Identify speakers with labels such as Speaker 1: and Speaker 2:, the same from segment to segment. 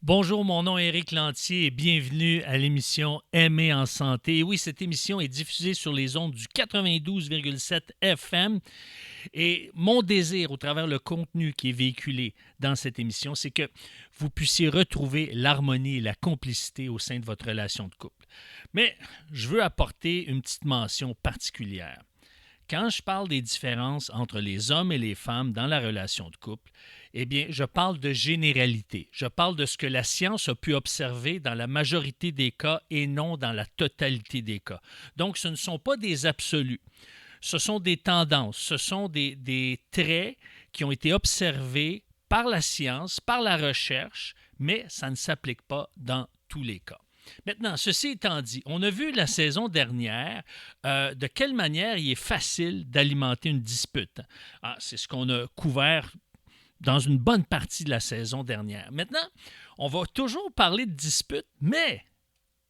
Speaker 1: Bonjour, mon nom est Éric Lantier et bienvenue à l'émission Aimer en santé. Et oui, cette émission est diffusée sur les ondes du 92,7 FM et mon désir au travers le contenu qui est véhiculé dans cette émission, c'est que vous puissiez retrouver l'harmonie et la complicité au sein de votre relation de couple. Mais je veux apporter une petite mention particulière. Quand je parle des différences entre les hommes et les femmes dans la relation de couple, eh bien, je parle de généralité. Je parle de ce que la science a pu observer dans la majorité des cas et non dans la totalité des cas. Donc, ce ne sont pas des absolus. Ce sont des tendances, ce sont des traits qui ont été observés par la science, par la recherche, mais ça ne s'applique pas dans tous les cas. Maintenant, ceci étant dit, on a vu la saison dernière de quelle manière il est facile d'alimenter une dispute. C'est ce qu'on a couvert dans une bonne partie de la saison dernière. Maintenant, on va toujours parler de dispute, mais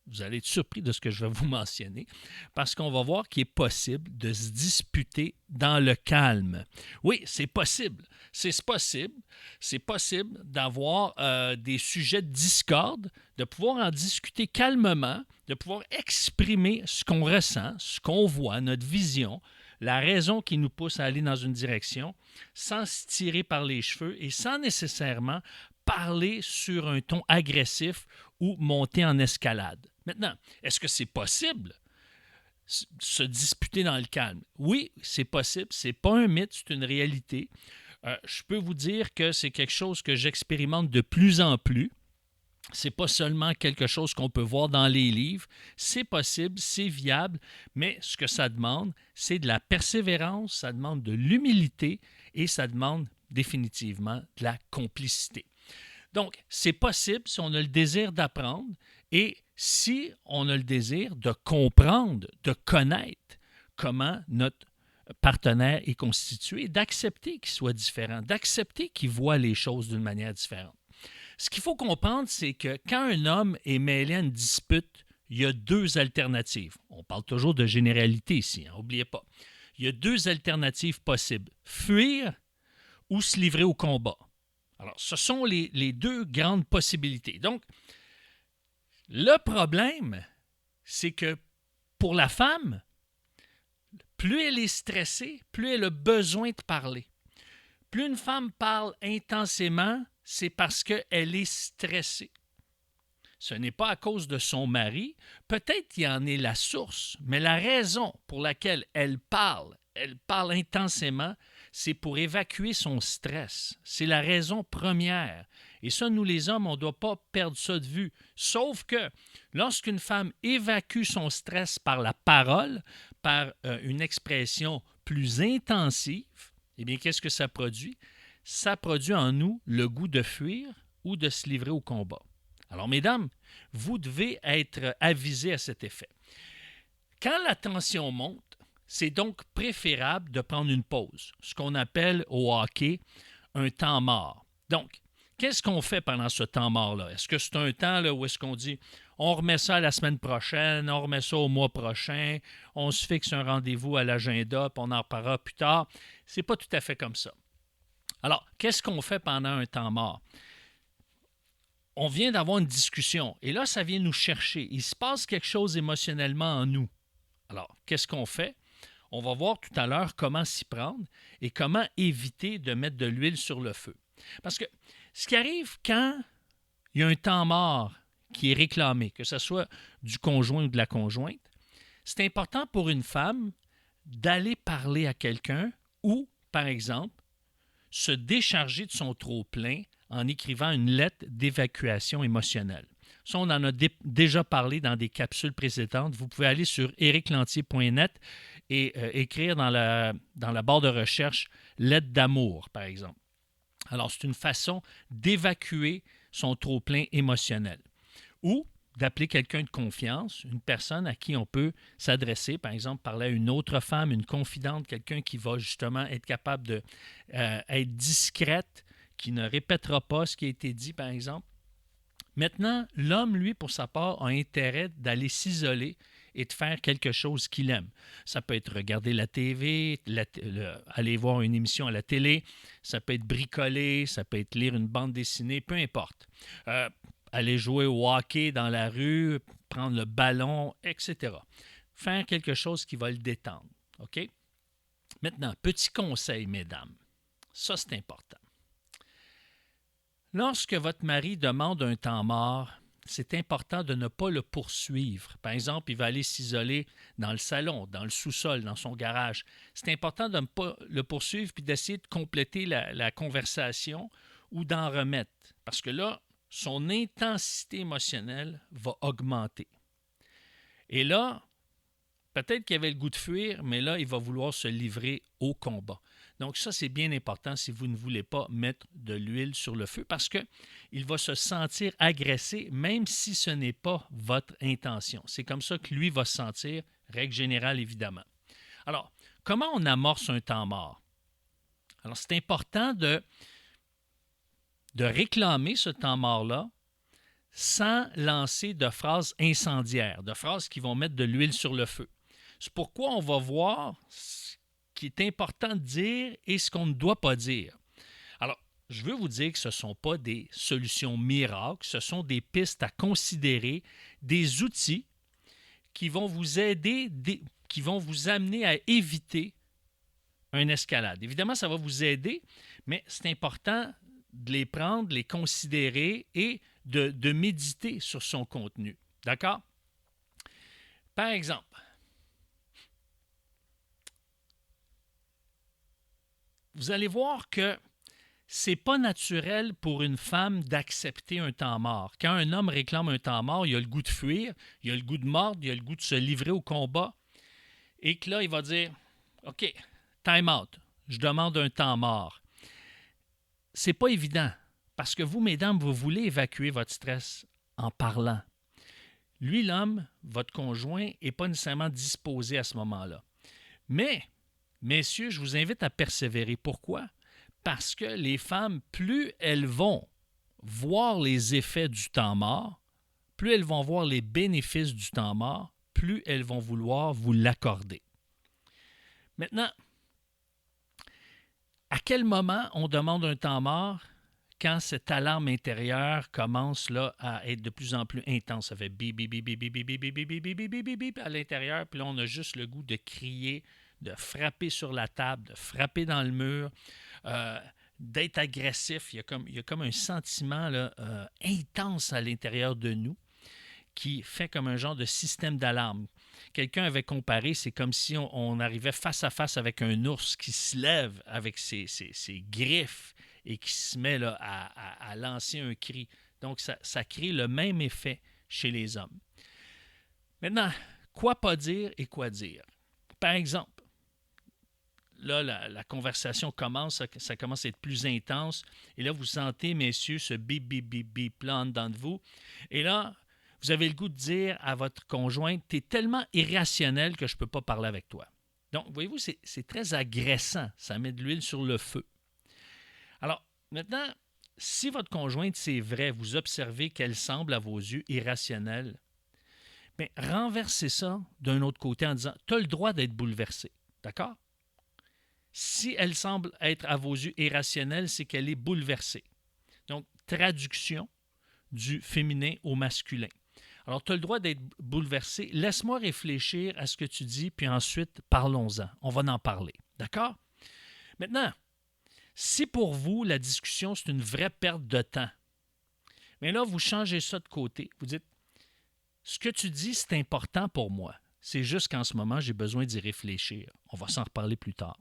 Speaker 1: vous allez être surpris de ce que je vais vous mentionner, parce qu'on va voir qu'il est possible de se disputer dans le calme. Oui, c'est possible. C'est possible. C'est possible d'avoir des sujets de discorde, de pouvoir en discuter calmement, de pouvoir exprimer ce qu'on ressent, ce qu'on voit, notre vision, la raison qui nous pousse à aller dans une direction, sans se tirer par les cheveux et sans nécessairement parler sur un ton agressif ou monter en escalade. Maintenant, est-ce que c'est possible se disputer dans le calme? Oui, c'est possible. C'est pas un mythe, c'est une réalité. Je peux vous dire que c'est quelque chose que j'expérimente de plus en plus. C'est pas seulement quelque chose qu'on peut voir dans les livres. C'est possible, c'est viable, mais ce que ça demande, c'est de la persévérance, ça demande de l'humilité et ça demande définitivement de la complicité. Donc, c'est possible si on a le désir d'apprendre et si on a le désir de comprendre, de connaître comment notre partenaire est constitué, d'accepter qu'il soit différent, d'accepter qu'il voit les choses d'une manière différente. Ce qu'il faut comprendre, c'est que quand un homme est mêlé à une dispute, il y a deux alternatives. On parle toujours de généralité ici, n'oubliez pas. Il y a deux alternatives possibles. Fuir ou se livrer au combat. Alors, ce sont les deux grandes possibilités. Donc, le problème, c'est que pour la femme, plus elle est stressée, plus elle a besoin de parler. Plus une femme parle intensément, c'est parce qu'elle est stressée. Ce n'est pas à cause de son mari, peut-être qu'il en est la source, mais la raison pour laquelle elle parle intensément, c'est pour évacuer son stress. C'est la raison première. Et ça, nous les hommes, on ne doit pas perdre ça de vue. Sauf que lorsqu'une femme évacue son stress par la parole, par une expression plus intensive, eh bien, qu'est-ce que ça produit? Ça produit en nous le goût de fuir ou de se livrer au combat. Alors, mesdames, vous devez être avisées à cet effet. Quand la tension monte, c'est donc préférable de prendre une pause, ce qu'on appelle au hockey un temps mort. Donc, qu'est-ce qu'on fait pendant ce temps mort-là? Est-ce que c'est un temps là, où est-ce qu'on dit on remet ça la semaine prochaine, on remet ça au mois prochain, on se fixe un rendez-vous à l'agenda, puis on en reparlera plus tard? C'est pas tout à fait comme ça. Alors, qu'est-ce qu'on fait pendant un temps mort? On vient d'avoir une discussion et là, ça vient nous chercher. Il se passe quelque chose émotionnellement en nous. Alors, qu'est-ce qu'on fait? On va voir tout à l'heure comment s'y prendre et comment éviter de mettre de l'huile sur le feu. Parce que ce qui arrive quand il y a un temps mort qui est réclamé, que ce soit du conjoint ou de la conjointe, c'est important pour une femme d'aller parler à quelqu'un ou, par exemple, se décharger de son trop-plein en écrivant une lettre d'évacuation émotionnelle. Ça, on en a déjà parlé dans des capsules précédentes. Vous pouvez aller sur ericlantier.net et écrire dans la barre de recherche lettre d'amour, par exemple. Alors, c'est une façon d'évacuer son trop-plein émotionnel. Ou d'appeler quelqu'un de confiance, une personne à qui on peut s'adresser, par exemple, parler à une autre femme, une confidente, quelqu'un qui va justement être capable d'être discrète, qui ne répétera pas ce qui a été dit, par exemple. Maintenant, l'homme, lui, pour sa part, a intérêt d'aller s'isoler et de faire quelque chose qu'il aime. Ça peut être regarder la TV, aller voir une émission à la télé, ça peut être bricoler, ça peut être lire une bande dessinée, peu importe. aller jouer au hockey dans la rue, prendre le ballon, etc. Faire quelque chose qui va le détendre. OK? Maintenant, petit conseil, mesdames. Ça, c'est important. Lorsque votre mari demande un temps mort, c'est important de ne pas le poursuivre. Par exemple, il va aller s'isoler dans le salon, dans le sous-sol, dans son garage. C'est important de ne pas le poursuivre puis d'essayer de compléter la conversation ou d'en remettre. Parce que là, son intensité émotionnelle va augmenter. Et là, peut-être qu'il avait le goût de fuir, mais là, il va vouloir se livrer au combat. Donc ça, c'est bien important si vous ne voulez pas mettre de l'huile sur le feu parce qu'il va se sentir agressé même si ce n'est pas votre intention. C'est comme ça que lui va se sentir, règle générale évidemment. Alors, comment on amorce un temps mort? Alors, c'est important de réclamer ce temps mort-là sans lancer de phrases incendiaires, de phrases qui vont mettre de l'huile sur le feu. C'est pourquoi on va voir ce qui est important de dire et ce qu'on ne doit pas dire. Alors, je veux vous dire que ce ne sont pas des solutions miracles, ce sont des pistes à considérer, des outils qui vont vous aider, qui vont vous amener à éviter une escalade. Évidemment, ça va vous aider, mais c'est important de les prendre, de les considérer et de méditer sur son contenu. D'accord? Par exemple, vous allez voir que c'est pas naturel pour une femme d'accepter un temps mort. Quand un homme réclame un temps mort, il a le goût de fuir, il a le goût de mordre, il a le goût de se livrer au combat. Et que là, il va dire « OK, time out, je demande un temps mort. » C'est pas évident parce que vous, mesdames, vous voulez évacuer votre stress en parlant. Lui, l'homme, votre conjoint, n'est pas nécessairement disposé à ce moment-là. Mais, messieurs, je vous invite à persévérer. Pourquoi? Parce que les femmes, plus elles vont voir les effets du temps mort, plus elles vont voir les bénéfices du temps mort, plus elles vont vouloir vous l'accorder. Maintenant, à quel moment on demande un temps mort? Quand cette alarme intérieure commence là, à être de plus en plus intense. Ça fait bip, bip, bip, bip, bip, bip, bip, bip, bip, bip, bip, bip, bip à l'intérieur, puis là, on a juste le goût de crier, de frapper sur la table, de frapper dans le mur, d'être agressif. Il y a comme un sentiment là, intense à l'intérieur de nous qui fait comme un genre de système d'alarme. Quelqu'un avait comparé, c'est comme si on arrivait face à face avec un ours qui se lève avec ses griffes et qui se met là, à lancer un cri. Donc, ça crée le même effet chez les hommes. Maintenant, quoi pas dire et quoi dire? Par exemple, là, la conversation commence, ça commence à être plus intense. Et là, vous sentez, messieurs, ce bip, bip, bip, bip là en dedans de vous. Et là, vous avez le goût de dire à votre conjointe, tu es tellement irrationnel que je ne peux pas parler avec toi. Donc, voyez-vous, c'est très agressant. Ça met de l'huile sur le feu. Alors, maintenant, si votre conjointe, c'est vrai, vous observez qu'elle semble à vos yeux irrationnelle, bien, renversez ça d'un autre côté en disant, tu as le droit d'être bouleversé. D'accord? Si elle semble être à vos yeux irrationnelle, c'est qu'elle est bouleversée. Donc, traduction du féminin au masculin. Alors, tu as le droit d'être bouleversé. Laisse-moi réfléchir à ce que tu dis, puis ensuite, parlons-en. On va en parler. D'accord? Maintenant, si pour vous, la discussion, c'est une vraie perte de temps, mais là, vous changez ça de côté. Vous dites, ce que tu dis, c'est important pour moi. C'est juste qu'en ce moment, j'ai besoin d'y réfléchir. On va s'en reparler plus tard.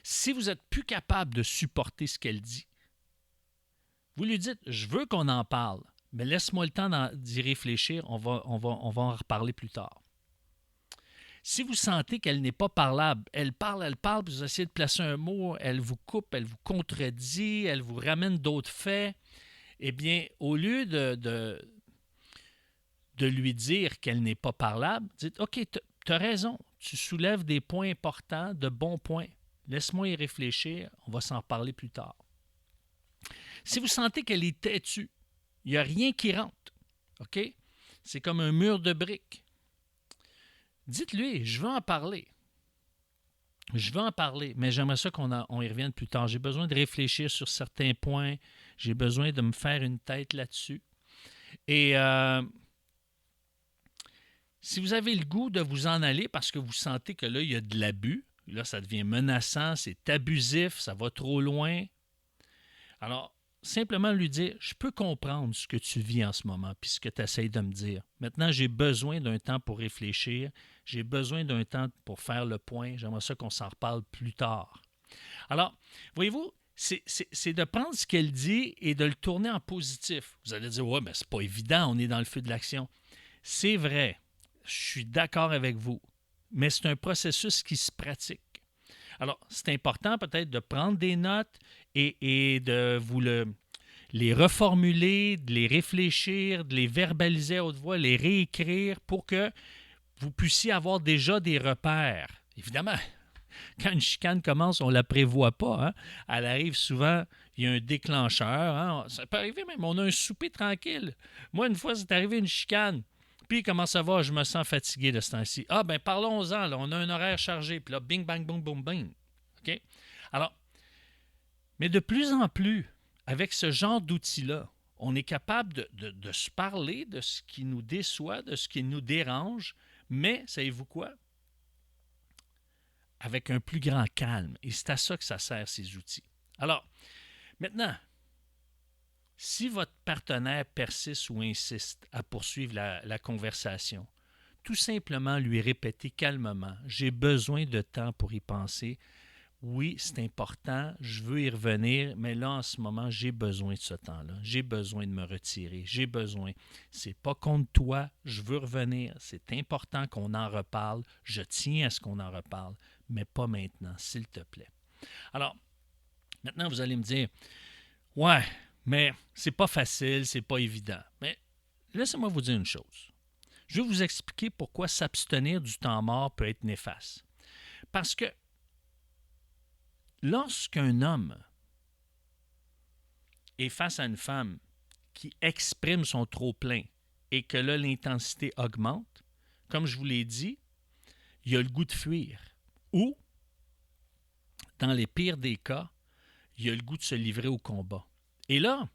Speaker 1: Si vous n'êtes plus capable de supporter ce qu'elle dit, vous lui dites, je veux qu'on en parle, mais laisse-moi le temps d'y réfléchir, on va en reparler plus tard. Si vous sentez qu'elle n'est pas parlable, elle parle, puis vous essayez de placer un mot, elle vous coupe, elle vous contredit, elle vous ramène d'autres faits, eh bien, au lieu de lui dire qu'elle n'est pas parlable, dites, OK, tu as raison, tu soulèves des points importants, de bons points. Laisse-moi y réfléchir, on va s'en parler plus tard. Si vous sentez qu'elle est têtue, il n'y a rien qui rentre, OK? C'est comme un mur de briques. Dites-lui, je veux en parler. Je veux en parler, mais j'aimerais ça on y revienne plus tard. J'ai besoin de réfléchir sur certains points. J'ai besoin de me faire une tête là-dessus. Et si vous avez le goût de vous en aller parce que vous sentez que là, il y a de l'abus, là, ça devient menaçant, c'est abusif, ça va trop loin. Alors, simplement lui dire, je peux comprendre ce que tu vis en ce moment, puis ce que tu essaies de me dire. Maintenant, j'ai besoin d'un temps pour réfléchir, j'ai besoin d'un temps pour faire le point, j'aimerais ça qu'on s'en reparle plus tard. Alors, voyez-vous, c'est de prendre ce qu'elle dit et de le tourner en positif. Vous allez dire, ouais, mais c'est pas évident, on est dans le feu de l'action. C'est vrai, je suis d'accord avec vous, mais c'est un processus qui se pratique. Alors, c'est important peut-être de prendre des notes et de les reformuler, de les réfléchir, de les verbaliser à haute voix, les réécrire pour que vous puissiez avoir déjà des repères. Évidemment, quand une chicane commence, on ne la prévoit pas. Hein? Elle arrive souvent, il y a un déclencheur. Hein? Ça peut arriver même, on a un souper tranquille. Moi, une fois, c'est arrivé une chicane. Puis, comment ça va? Je me sens fatigué de ce temps-ci. Ah, ben parlons-en, là, on a un horaire chargé. Puis là, bing, bang, boum, boum, bing. OK? Alors, mais de plus en plus, avec ce genre d'outils-là, on est capable de se parler de ce qui nous déçoit, de ce qui nous dérange, mais, savez-vous quoi? Avec un plus grand calme. Et c'est à ça que ça sert, ces outils. Alors, maintenant, si votre partenaire persiste ou insiste à poursuivre la conversation, tout simplement lui répéter calmement, j'ai besoin de temps pour y penser. Oui, c'est important, je veux y revenir, mais là, en ce moment, j'ai besoin de ce temps-là. J'ai besoin de me retirer. J'ai besoin. C'est pas contre toi, je veux revenir. C'est important qu'on en reparle. Je tiens à ce qu'on en reparle, mais pas maintenant, s'il te plaît. Alors, maintenant, vous allez me dire, ouais, mais c'est pas facile, c'est pas évident. Mais laissez-moi vous dire une chose. Je vais vous expliquer pourquoi s'abstenir du temps mort peut être néfaste. Parce que lorsqu'un homme est face à une femme qui exprime son trop-plein et que là, l'intensité augmente, comme je vous l'ai dit, il a le goût de fuir. Ou, dans les pires des cas, il a le goût de se livrer au combat. Et là,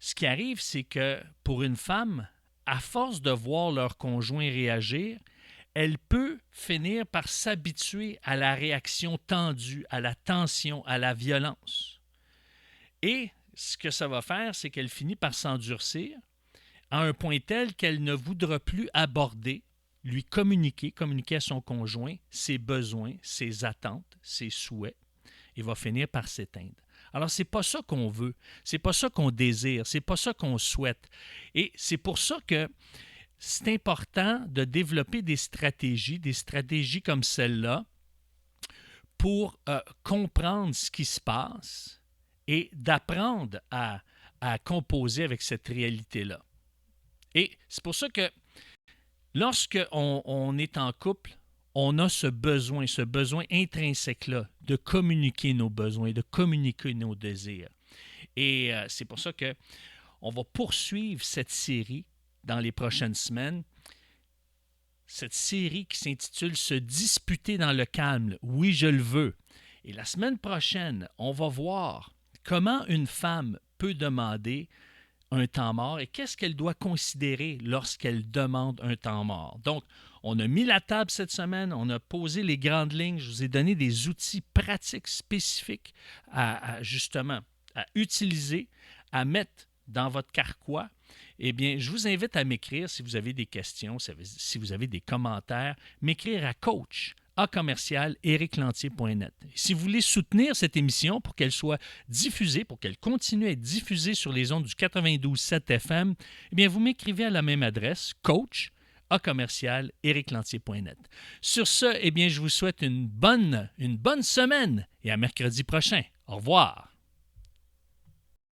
Speaker 1: ce qui arrive, c'est que pour une femme, à force de voir leur conjoint réagir, elle peut finir par s'habituer à la réaction tendue, à la tension, à la violence. Et ce que ça va faire, c'est qu'elle finit par s'endurcir à un point tel qu'elle ne voudra plus aborder, lui communiquer à son conjoint ses besoins, ses attentes, ses souhaits, et va finir par s'éteindre. Alors, c'est pas ça qu'on veut, c'est pas ça qu'on désire, c'est pas ça qu'on souhaite. Et c'est pour ça que c'est important de développer des stratégies comme celle-là, pour comprendre ce qui se passe et d'apprendre à composer avec cette réalité-là. Et c'est pour ça que lorsqu'on est en couple, on a ce besoin intrinsèque-là de communiquer nos besoins, de communiquer nos désirs. Et c'est pour ça qu'on va poursuivre cette série dans les prochaines semaines. Cette série qui s'intitule « Se disputer dans le calme ». Oui, je le veux. Et la semaine prochaine, on va voir comment une femme peut demander un temps mort et qu'est-ce qu'elle doit considérer lorsqu'elle demande un temps mort. Donc, on a mis la table cette semaine, on a posé les grandes lignes, je vous ai donné des outils pratiques spécifiques justement à utiliser, à mettre dans votre carquois. Eh bien, je vous invite à m'écrire si vous avez des questions, si vous avez des commentaires, m'écrire à coach@ericlantier.net. Si vous voulez soutenir cette émission pour qu'elle soit diffusée, pour qu'elle continue à être diffusée sur les ondes du 92.7 FM, eh bien, vous m'écrivez à la même adresse, coach@ericlantier.net. Sur ce, eh bien, je vous souhaite une bonne semaine et à mercredi prochain. Au revoir.